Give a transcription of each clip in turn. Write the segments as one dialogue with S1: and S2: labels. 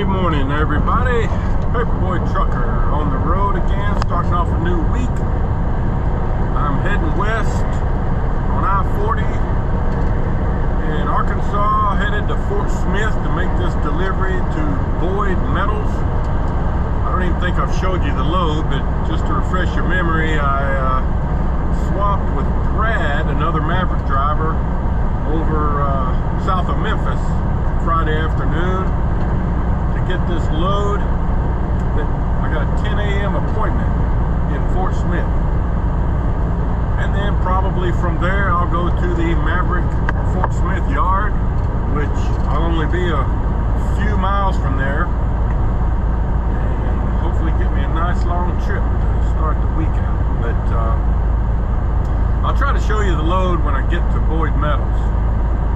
S1: Monday morning, everybody. Paperboy Trucker on the road again, starting off a new week. I'm heading west on I-40 in Arkansas, headed to Fort Smith to make this delivery to Boyd Metals. I don't even think I've showed you the load, but just to refresh your memory, I swapped with Brad, another Maverick driver, over south of Memphis Friday afternoon to get this load. That I got a 10 a.m. appointment in Fort Smith, and then probably from there I'll go to the Maverick Fort Smith yard, which I'll only be a few miles from there, and hopefully get me a nice long trip to start the week out. But I'll try to show you the load when I get to Boyd Metals.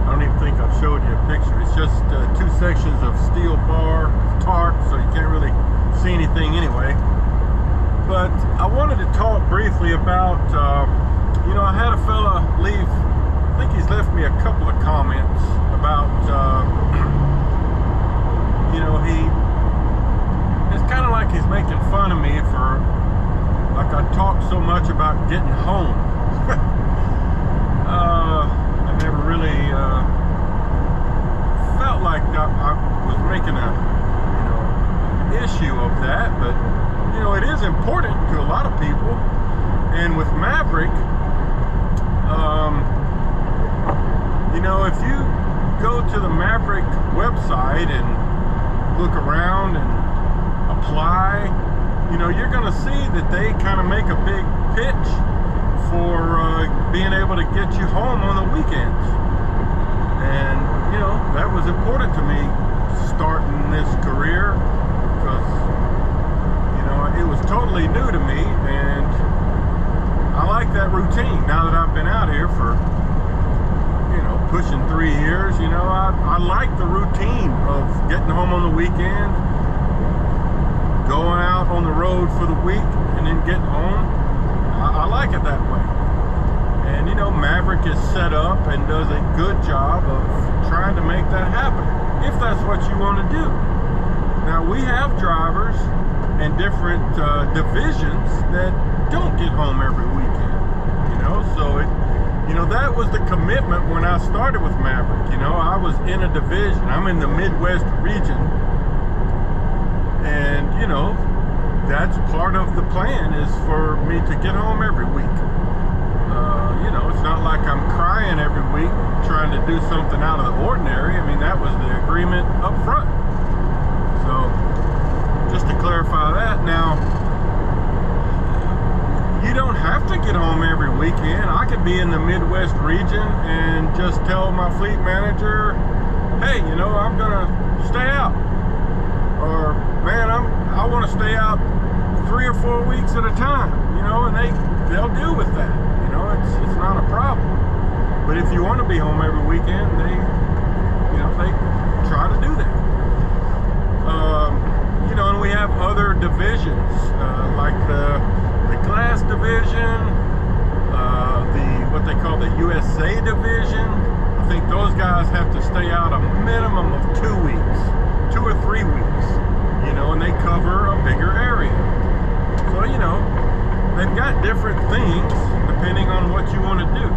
S1: I don't even think I've showed you a picture. It's just two sections of steel bar tarp, so you can't really see anything anyway. But I wanted to talk briefly about, I had a fella leave, I think he's left me a couple of comments about, it's kind of like he's making fun of me for, like I talk so much about getting home. I never really felt like I was making an issue of that, but it is important to a lot of people. And with Maverick, if you go to the Maverick website and look around and apply, you're going to see that they kind of make a big pitch for being able to get you home on the weekends. And that was important to me starting this career, because it was totally new to me, and I like that routine. Now that I've been out here for pushing 3 years, I like the routine of getting home on the weekend, going out on the road for the week, and then getting home. I like it that way. And Maverick is set up and does a good job of trying to make that happen, if that's what you want to do. Now, we have drivers in different divisions that don't get home every weekend, so that was the commitment when I started with Maverick. I was in a division. I'm in the Midwest region, and that's part of the plan, is for me to get home every week. It's not like I'm crying every week trying to do something out of the ordinary. I mean, that was the agreement up front. So, just to clarify that. Now, you don't have to get home every weekend. I could be in the Midwest region and just tell my fleet manager, hey, I'm gonna stay out, or man, I want to stay out 3 or 4 weeks at a time, and they'll deal with that. It's not a problem. But if you want to be home every weekend, they try to do that. And we have other divisions, like the glass division, what they call the USA division. I think those guys have to stay out a minimum of 2 weeks, 2 or 3 weeks, and they cover a bigger area. So, they've got different things depending on what you want to do.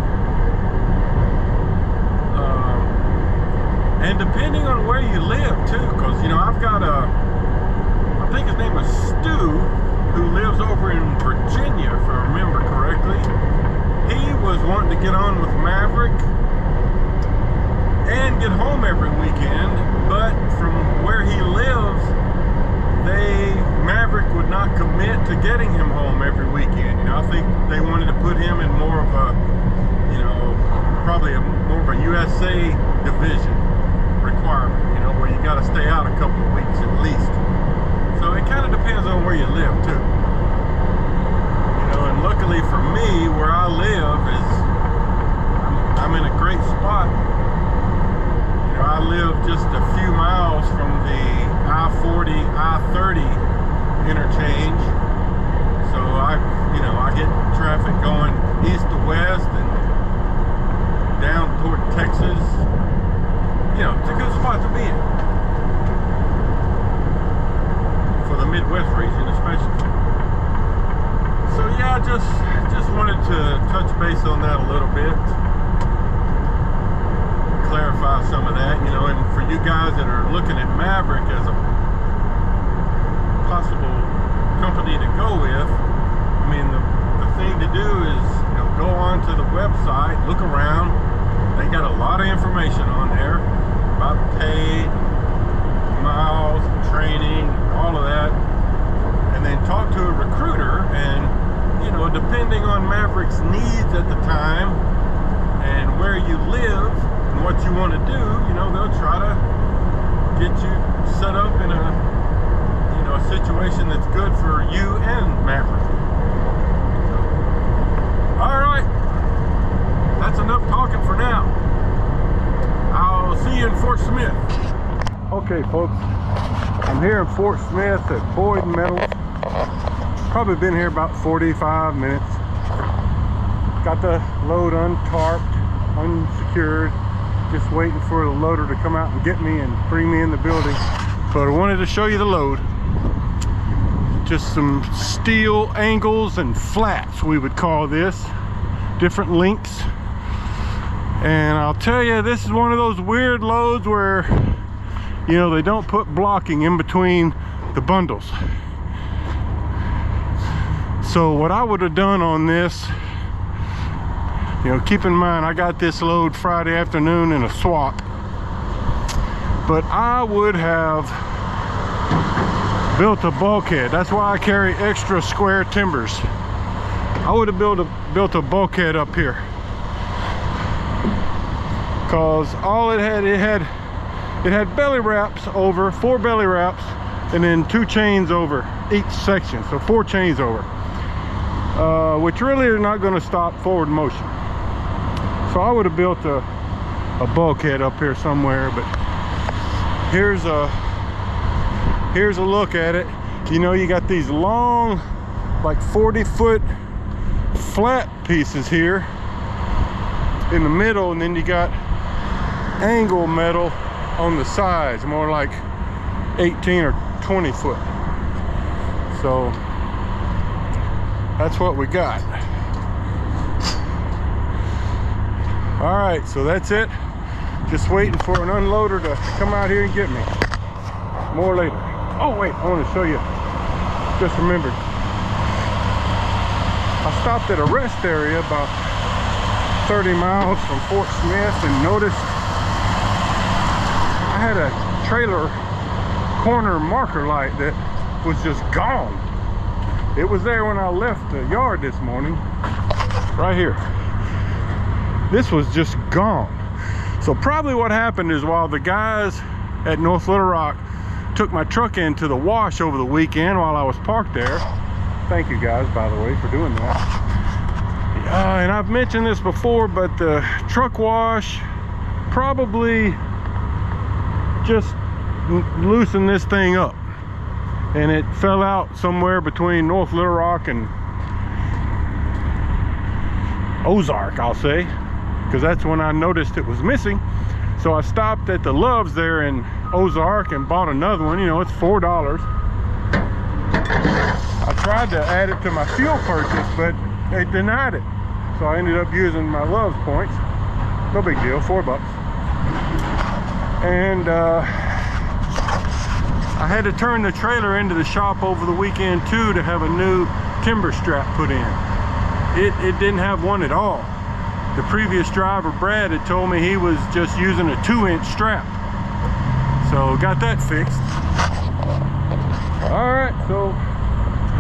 S1: And depending on where you live too, because, I've got I think his name is Stu, who lives over in Virginia, if I remember correctly. He was wanting to get on with Maverick and get home every weekend, but from where he lives, Maverick would not commit to getting him home every weekend. I think they wanted to put him in more of a, probably more of a USA division requirement, where you got to stay out a couple of weeks at least. So it kind of depends on where you live too. And luckily for me, where I live I'm in a great spot. I live just a few miles from the I-40, I-30 interchange. So I get traffic going east to west and down toward Texas. It's a good spot to be in. base on that a little bit, clarify some of that, you know. And for you guys that are looking at Maverick as a possible company to go with, I mean, the thing to do is, you know, go on to the website, look around. They got a lot of information on there about pay, miles, training, all of that, and then talk to a recruiter. And you know, depending on Maverick's needs at the time and where you live and what you want to do, you know, they'll try to get you set up in a, you know, a situation that's good for you and Maverick. So, all right, that's enough talking for now. I'll see you in Fort Smith. Okay, folks, I'm here in Fort Smith at Boyd Metals. Probably been here about 45 minutes. Got the load untarped, unsecured, just waiting for the loader to come out and get me and bring me in the building. But I wanted to show you the load. Just some steel angles and flats, we would call this. Different lengths. And I'll tell you, this is one of those weird loads where, you know, they don't put blocking in between the bundles. So what I would have done on this, you know, keep in mind I got this load Friday afternoon in a swap, but I would have built a bulkhead. That's why I carry extra square timbers. I would have built a bulkhead up here, cause all it had belly wraps over, 4 belly wraps, and then 2 chains over each section, so 4 chains over. Which really are not going to stop forward motion. So I would have built a bulkhead up here somewhere, but here's a look at it. You know, you got these long, like 40-foot flat pieces here in the middle, and then you got angle metal on the sides, more like 18 or 20 foot. So that's what we got. All right, so that's it. Just waiting for an unloader to come out here and get me. More later. Oh wait, I want to show you. Just remembered. I stopped at a rest area about 30 miles from Fort Smith and noticed I had a trailer corner marker light that was just gone. It was there when I left the yard this morning, right here. This was just gone. So probably what happened is while the guys at North Little Rock took my truck into the wash over the weekend while I was parked there. Thank you guys, by the way, for doing that. And I've mentioned this before, but the truck wash probably just loosened this thing up. And it fell out somewhere between North Little Rock and Ozark, I'll say, because that's when I noticed it was missing. So I stopped at the Love's there in Ozark and bought another one. You know, it's $4. I tried to add it to my fuel purchase, but they denied it. So I ended up using my Love's points. No big deal, $4. And I had to turn the trailer into the shop over the weekend too to have a new timber strap put in. It didn't have one at all. The previous driver, Brad, had told me he was just using a 2-inch strap. So got that fixed. All right, so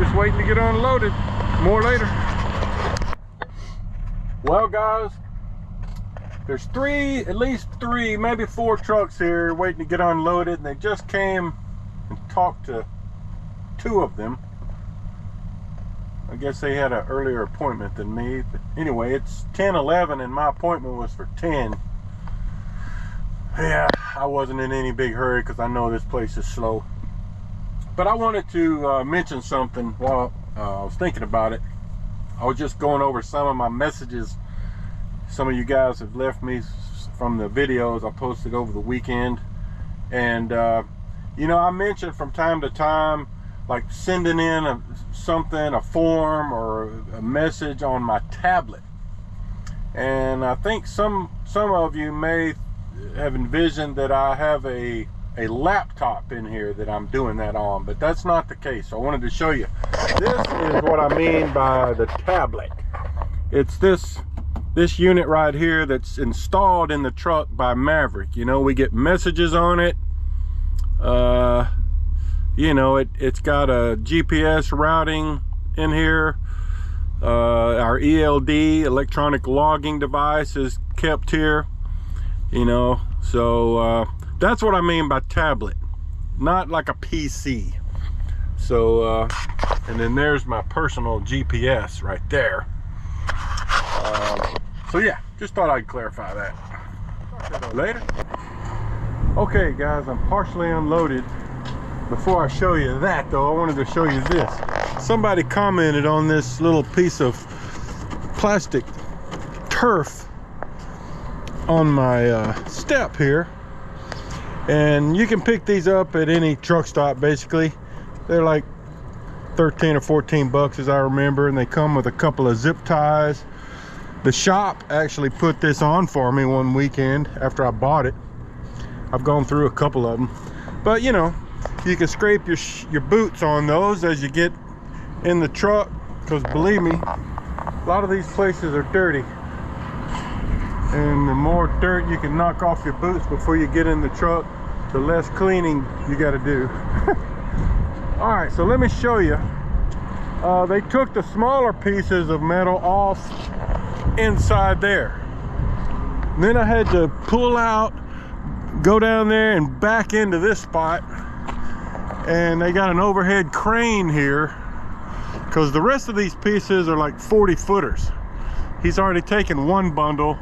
S1: just waiting to get unloaded. More later. Well guys, there's at least three, maybe 4 trucks here waiting to get unloaded, and they just came and talked to 2 of them. I guess they had an earlier appointment than me, but anyway, it's 10:11 and my appointment was for 10. Yeah, I wasn't in any big hurry because I know this place is slow. But I wanted to mention something while I was thinking about it. I was just going over some of my messages some of you guys have left me from the videos I posted over the weekend. And you know, I mentioned from time to time, like sending in a form or a message on my tablet. And I think some of you may have envisioned that I have a laptop in here that I'm doing that on, but that's not the case. So I wanted to show you. This is what I mean by the tablet. It's this unit right here that's installed in the truck by Maverick. You know, we get messages on it. You know, it's got a GPS routing in here. Our ELD, electronic logging device, is kept here. You know, so that's what I mean by tablet, not like a PC. So and then there's my personal GPS right there. So yeah, just thought I'd clarify that. Later. Okay guys, I'm partially unloaded. Before I show you that though, I wanted to show you this. Somebody commented on this little piece of plastic turf on my step here, and you can pick these up at any truck stop. Basically they're like 13 or 14 bucks as I remember, and they come with a couple of zip ties. The shop actually put this on for me one weekend after I bought it. I've gone through a couple of them, but you know, you can scrape your boots on those as you get in the truck, because believe me, a lot of these places are dirty, and the more dirt you can knock off your boots before you get in the truck, the less cleaning you got to do. All right, so let me show you. They took the smaller pieces of metal off inside there. And then I had to pull out, go down there and back into this spot, and they got an overhead crane here because the rest of these pieces are like 40 footers. He's already taken one bundle,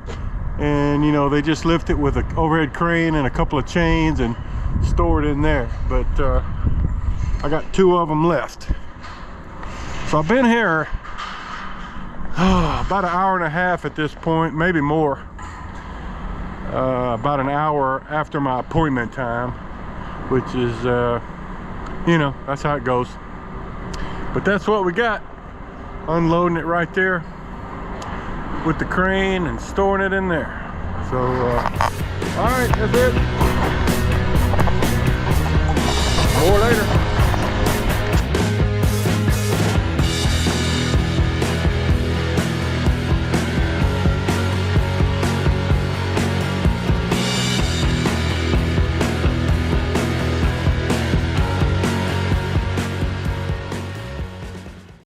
S1: and you know, they just lift it with an overhead crane and a couple of chains and store it in there. But I got 2 of them left. So I've been here about an hour and a half at this point, maybe more. About an hour after my appointment time, which is you know, that's how it goes. But that's what we got. Unloading it right there with the crane and storing it in there. So all right, that's it.